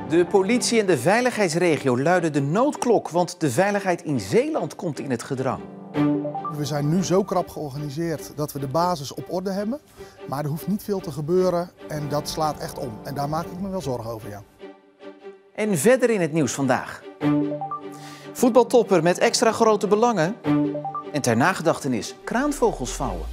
De politie en de veiligheidsregio luiden de noodklok, want de veiligheid in Zeeland komt in het gedrang. We zijn nu zo krap georganiseerd dat we de basis op orde hebben. Maar er hoeft niet veel te gebeuren en dat slaat echt om. En daar maak ik me wel zorgen over, ja. En verder in het nieuws vandaag. Voetbaltopper met extra grote belangen. En ter nagedachtenis kraanvogels vouwen.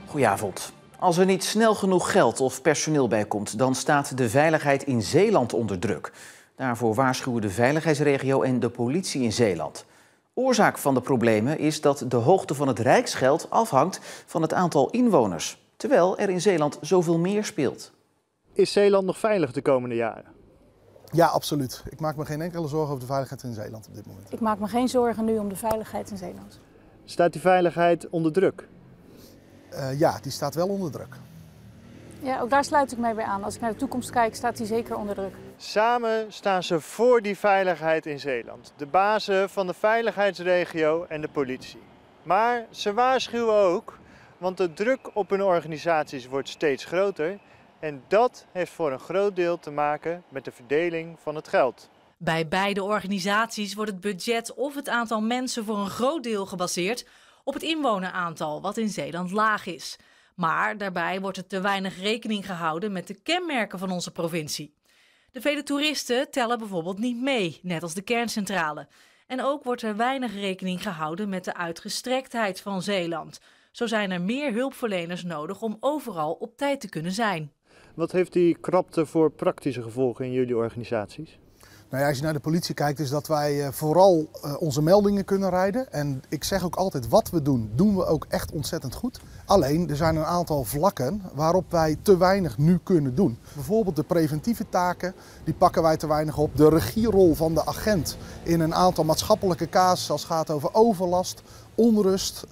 Goedenavond. Als er niet snel genoeg geld of personeel bij komt, dan staat de veiligheid in Zeeland onder druk. Daarvoor waarschuwen de veiligheidsregio en de politie in Zeeland. Oorzaak van de problemen is dat de hoogte van het rijksgeld afhangt van het aantal inwoners. Terwijl er in Zeeland zoveel meer speelt. Is Zeeland nog veilig de komende jaren? Ja, absoluut. Ik maak me geen enkele zorgen over de veiligheid in Zeeland op dit moment. Ik maak me geen zorgen nu om de veiligheid in Zeeland. Staat die veiligheid onder druk? Ja, die staat wel onder druk. Ja, ook daar sluit ik mij bij aan. Als ik naar de toekomst kijk, staat die zeker onder druk. Samen staan ze voor die veiligheid in Zeeland. De bazen van de veiligheidsregio en de politie. Maar ze waarschuwen ook, want de druk op hun organisaties wordt steeds groter. En dat heeft voor een groot deel te maken met de verdeling van het geld. Bij beide organisaties wordt het budget of het aantal mensen voor een groot deel gebaseerd op het inwoneraantal, wat in Zeeland laag is. Maar daarbij wordt er te weinig rekening gehouden met de kenmerken van onze provincie. De vele toeristen tellen bijvoorbeeld niet mee, net als de kerncentrale. En ook wordt er weinig rekening gehouden met de uitgestrektheid van Zeeland. Zo zijn er meer hulpverleners nodig om overal op tijd te kunnen zijn. Wat heeft die krapte voor praktische gevolgen in jullie organisaties? Nou ja, als je naar de politie kijkt, is dat wij vooral onze meldingen kunnen rijden. En ik zeg ook altijd, wat we doen, doen we ook echt ontzettend goed. Alleen, er zijn een aantal vlakken waarop wij te weinig nu kunnen doen. Bijvoorbeeld de preventieve taken, die pakken wij te weinig op. De regierol van de agent in een aantal maatschappelijke casussen als het gaat over overlast, onrust,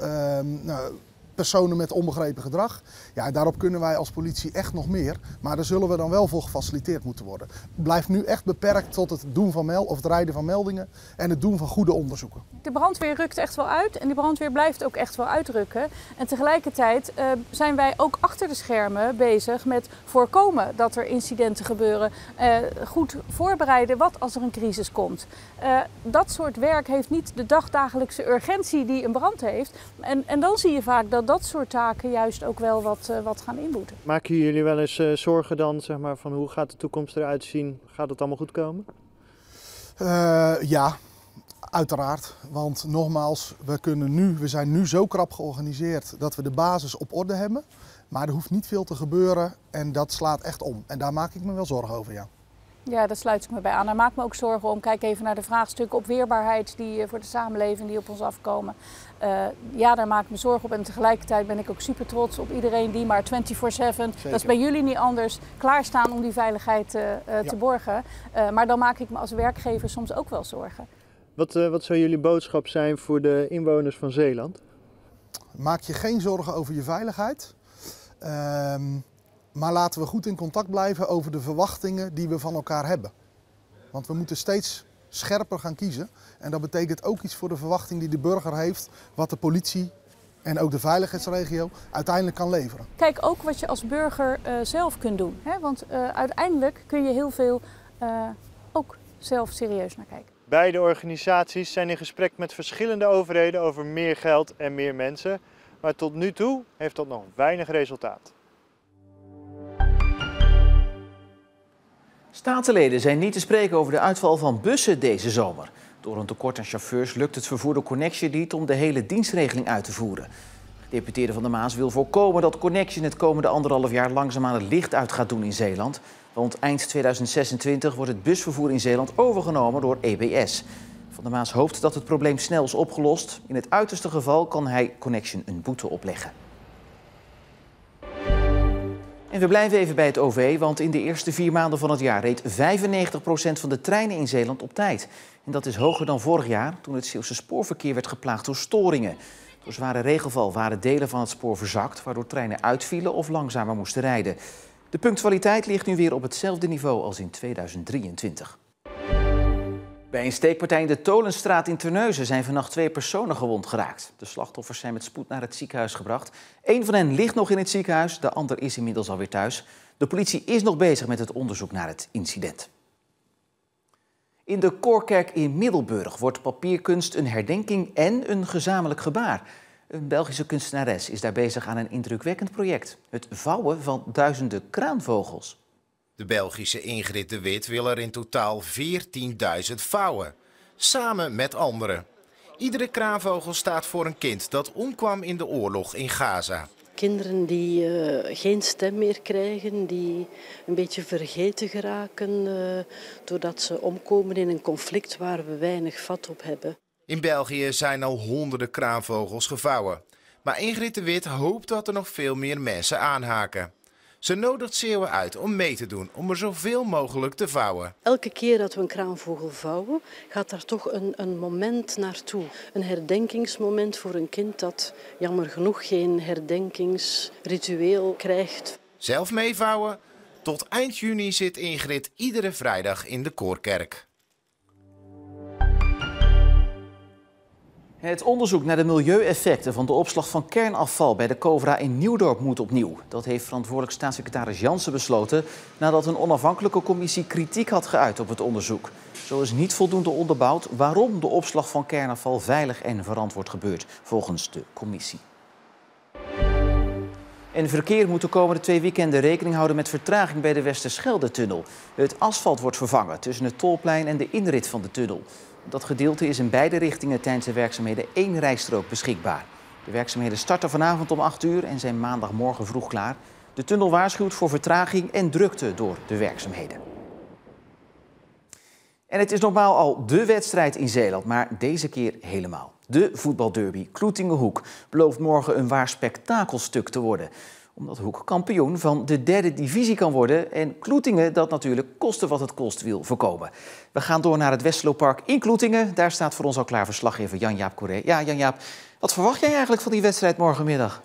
personen met onbegrepen gedrag. Ja, daarop kunnen wij als politie echt nog meer. Maar daar zullen we dan wel voor gefaciliteerd moeten worden. Het blijft nu echt beperkt tot het doen van het rijden van meldingen en het doen van goede onderzoeken. De brandweer rukt echt wel uit en de brandweer blijft ook echt wel uitrukken. En tegelijkertijd zijn wij ook achter de schermen bezig met voorkomen dat er incidenten gebeuren. Goed voorbereiden wat als er een crisis komt. Dat soort werk heeft niet de dagdagelijkse urgentie die een brand heeft. En dan zie je vaak dat soort taken juist ook wel wat gaan inboeten. Maken jullie wel eens zorgen dan, zeg maar, van hoe gaat de toekomst eruit zien? Gaat het allemaal goed komen? Ja, uiteraard. Want nogmaals, we zijn nu zo krap georganiseerd dat we de basis op orde hebben. Maar er hoeft niet veel te gebeuren en dat slaat echt om. En daar maak ik me wel zorgen over, ja. Ja, daar sluit ik me bij aan. Daar maak ik me ook zorgen om. Kijk even naar de vraagstukken op weerbaarheid die voor de samenleving die op ons afkomen. Ja, daar maak ik me zorgen op. En tegelijkertijd ben ik ook super trots op iedereen die maar 24/7, dat is bij jullie niet anders, klaarstaan om die veiligheid te borgen. Maar dan maak ik me als werkgever soms ook wel zorgen. Wat zou jullie boodschap zijn voor de inwoners van Zeeland? Maak je geen zorgen over je veiligheid. Maar laten we goed in contact blijven over de verwachtingen die we van elkaar hebben. Want we moeten steeds scherper gaan kiezen. En dat betekent ook iets voor de verwachting die de burger heeft, wat de politie en ook de veiligheidsregio uiteindelijk kan leveren. Kijk ook wat je als burger zelf kunt doen. Hè? Want uiteindelijk kun je heel veel ook zelf serieus naar kijken. Beide organisaties zijn in gesprek met verschillende overheden over meer geld en meer mensen. Maar tot nu toe heeft dat nog weinig resultaat. Statenleden zijn niet te spreken over de uitval van bussen deze zomer. Door een tekort aan chauffeurs lukt het vervoer de Connection niet om de hele dienstregeling uit te voeren. De gedeputeerde van der Maas wil voorkomen dat Connection het komende 1,5 jaar langzaamaan het licht uit gaat doen in Zeeland. Want eind 2026 wordt het busvervoer in Zeeland overgenomen door EBS. Van der Maas hoopt dat het probleem snel is opgelost. In het uiterste geval kan hij Connection een boete opleggen. En we blijven even bij het OV, want in de eerste 4 maanden van het jaar reed 95% van de treinen in Zeeland op tijd. En dat is hoger dan vorig jaar, toen het Zeeuwse spoorverkeer werd geplaagd door storingen. Door zware regenval waren delen van het spoor verzakt, waardoor treinen uitvielen of langzamer moesten rijden. De punctualiteit ligt nu weer op hetzelfde niveau als in 2023. Bij een steekpartij in de Tolenstraat in Terneuzen zijn vannacht 2 personen gewond geraakt. De slachtoffers zijn met spoed naar het ziekenhuis gebracht. Eén van hen ligt nog in het ziekenhuis, de ander is inmiddels alweer thuis. De politie is nog bezig met het onderzoek naar het incident. In de Koorkerk in Middelburg wordt papierkunst een herdenking en een gezamenlijk gebaar. Een Belgische kunstenares is daar bezig aan een indrukwekkend project. Het vouwen van duizenden kraanvogels. De Belgische Ingrid de Wit wil er in totaal 14.000 vouwen, samen met anderen. Iedere kraanvogel staat voor een kind dat omkwam in de oorlog in Gaza. Kinderen die geen stem meer krijgen, die een beetje vergeten geraken doordat ze omkomen in een conflict waar we weinig vat op hebben. In België zijn al honderden kraanvogels gevouwen. Maar Ingrid de Wit hoopt dat er nog veel meer mensen aanhaken. Ze nodigt Zeeuwen uit om mee te doen, om er zoveel mogelijk te vouwen. Elke keer dat we een kraanvogel vouwen, gaat daar toch een moment naartoe. Een herdenkingsmoment voor een kind dat jammer genoeg geen herdenkingsritueel krijgt. Zelf meevouwen? Tot eind juni zit Ingrid iedere vrijdag in de Koorkerk. Het onderzoek naar de milieueffecten van de opslag van kernafval bij de Covra in Nieuwdorp moet opnieuw. Dat heeft verantwoordelijk staatssecretaris Jansen besloten nadat een onafhankelijke commissie kritiek had geuit op het onderzoek. Zo is niet voldoende onderbouwd waarom de opslag van kernafval veilig en verantwoord gebeurt, volgens de commissie. En verkeer moet de komende 2 weekenden rekening houden met vertraging bij de Westerschelde-tunnel. Het asfalt wordt vervangen tussen het Tolplein en de inrit van de tunnel. Dat gedeelte is in beide richtingen tijdens de werkzaamheden 1 rijstrook beschikbaar. De werkzaamheden starten vanavond om 8 uur en zijn maandagmorgen vroeg klaar. De tunnel waarschuwt voor vertraging en drukte door de werkzaamheden. En het is normaal al dé wedstrijd in Zeeland, maar deze keer helemaal. De voetbalderby Kloetinge-Hoek belooft morgen een waar spektakelstuk te worden. Omdat Hoek kampioen van de 3e divisie kan worden en Kloetinge dat natuurlijk koste wat het kost wil voorkomen. We gaan door naar het Westerlooppark in Kloetinge. Daar staat voor ons al klaar verslaggever Jan-Jaap Corré. Ja, Jan-Jaap, wat verwacht jij eigenlijk van die wedstrijd morgenmiddag?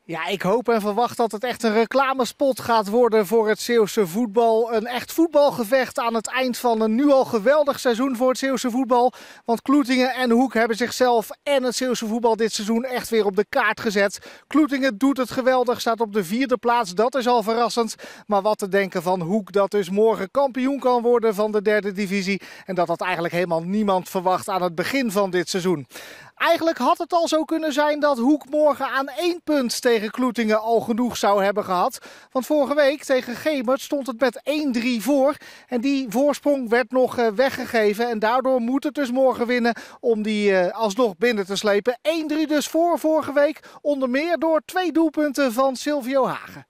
Ja, ik hoop en verwacht dat het echt een reclamespot gaat worden voor het Zeeuwse voetbal. Een echt voetbalgevecht aan het eind van een nu al geweldig seizoen voor het Zeeuwse voetbal. Want Kloetinge en Hoek hebben zichzelf en het Zeeuwse voetbal dit seizoen echt weer op de kaart gezet. Kloetinge doet het geweldig, staat op de 4e plaats. Dat is al verrassend. Maar wat te denken van Hoek dat dus morgen kampioen kan worden van de 3e divisie. En dat had eigenlijk helemaal niemand verwacht aan het begin van dit seizoen. Eigenlijk had het al zo kunnen zijn dat Hoek morgen aan 1 punt tegen Kloetinge al genoeg zou hebben gehad. Want vorige week tegen Gemert stond het met 1-3 voor. En die voorsprong werd nog weggegeven. En daardoor moet het dus morgen winnen om die alsnog binnen te slepen. 1-3 dus voor vorige week. Onder meer door 2 doelpunten van Silvio Hagen.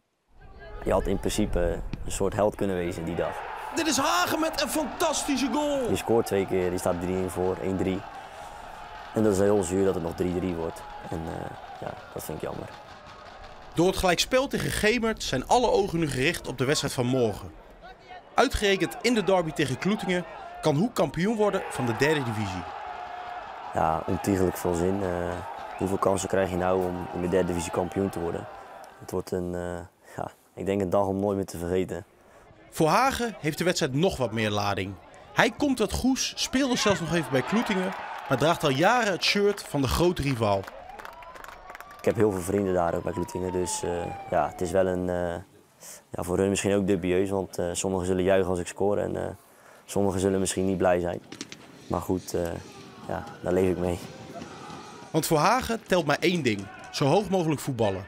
Je had in principe een soort held kunnen wezen die dag. Dit is Hagen met een fantastische goal. Je scoort 2 keer, die staat 3-1 voor, 1-3. En dat is heel zuur dat het nog 3-3 wordt. En ja, dat vind ik jammer. Door het gelijkspel tegen Gemert zijn alle ogen nu gericht op de wedstrijd van morgen. Uitgerekend in de derby tegen Kloetinge kan Hoek kampioen worden van de 3e divisie. Ja, ontiegelijk veel zin. Hoeveel kansen krijg je nou om in de 3e divisie kampioen te worden? Het wordt ik denk een dag om nooit meer te vergeten. Voor Hagen heeft de wedstrijd nog wat meer lading. Hij komt uit Goes, speelde zelfs nog even bij Kloetinge, maar draagt al jaren het shirt van de grote rivaal. Ik heb heel veel vrienden daar ook bij Kloetinge, dus ja, het is wel voor hun misschien ook dubieus, want sommigen zullen juichen als ik score en sommigen zullen misschien niet blij zijn. Maar goed, daar leef ik mee. Want voor Hagen telt maar 1 ding, zo hoog mogelijk voetballen.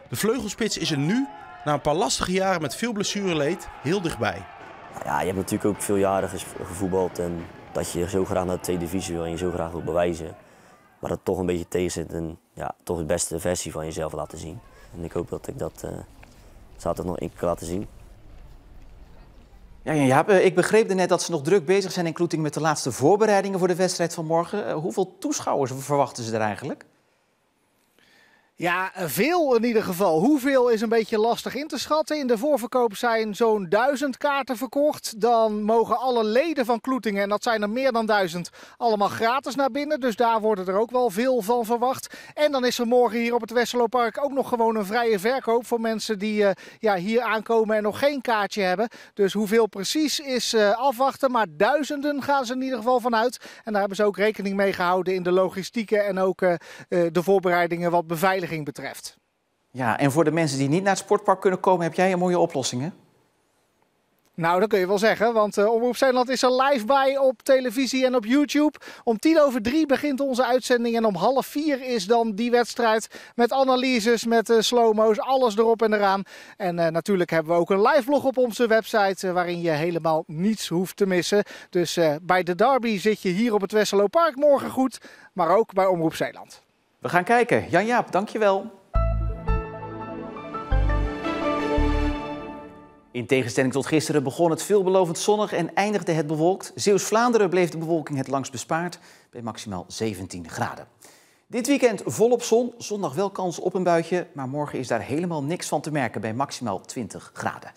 De vleugelspits is er nu, na een paar lastige jaren met veel blessureleed, heel dichtbij. Ja, je hebt natuurlijk ook veel jaren gevoetbald en dat je zo graag naar de 2e divisie wil en je zo graag wil bewijzen. Maar dat het toch een beetje tegen zit en ja, toch de beste versie van jezelf laten zien. En ik hoop dat ik dat zaterdag nog 1 keer kan laten zien. Ja, ik begreep net dat ze nog druk bezig zijn in Kloetinge met de laatste voorbereidingen voor de wedstrijd van morgen. Hoeveel toeschouwers verwachten ze er eigenlijk? Ja, veel in ieder geval. Hoeveel is een beetje lastig in te schatten. In de voorverkoop zijn zo'n 1000 kaarten verkocht. Dan mogen alle leden van Kloetingen, en dat zijn er meer dan 1000, allemaal gratis naar binnen. Dus daar worden er ook wel veel van verwacht. En dan is er morgen hier op het Westerlooppark ook nog gewoon een vrije verkoop voor mensen die hier aankomen en nog geen kaartje hebben. Dus hoeveel precies is afwachten. Maar duizenden gaan ze in ieder geval vanuit. En daar hebben ze ook rekening mee gehouden in de logistieken en ook de voorbereidingen wat beveiliging betreft. Ja, en voor de mensen die niet naar het sportpark kunnen komen, heb jij een mooie oplossing, hè? Nou, dat kun je wel zeggen, want Omroep Zeeland is er live bij op televisie en op YouTube. Om 3:10 begint onze uitzending en om 3:30 is dan die wedstrijd met analyses, met slow-mo's, alles erop en eraan. En natuurlijk hebben we ook een live blog op onze website waarin je helemaal niets hoeft te missen. Dus bij de derby zit je hier op het Westerlooppark morgen goed, maar ook bij Omroep Zeeland. We gaan kijken. Jan-Jaap, dankjewel. In tegenstelling tot gisteren begon het veelbelovend zonnig en eindigde het bewolkt. Zeeuws-Vlaanderen bleef de bewolking het langst bespaard bij maximaal 17 graden. Dit weekend volop zon, zondag wel kans op een buitje, maar morgen is daar helemaal niks van te merken bij maximaal 20 graden.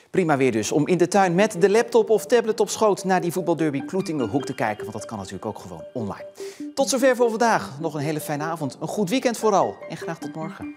Prima weer dus om in de tuin met de laptop of tablet op schoot naar die voetbalderby Kloetingen-Hoek te kijken, want dat kan natuurlijk ook gewoon online. Tot zover voor vandaag. Nog een hele fijne avond, een goed weekend vooral en graag tot morgen.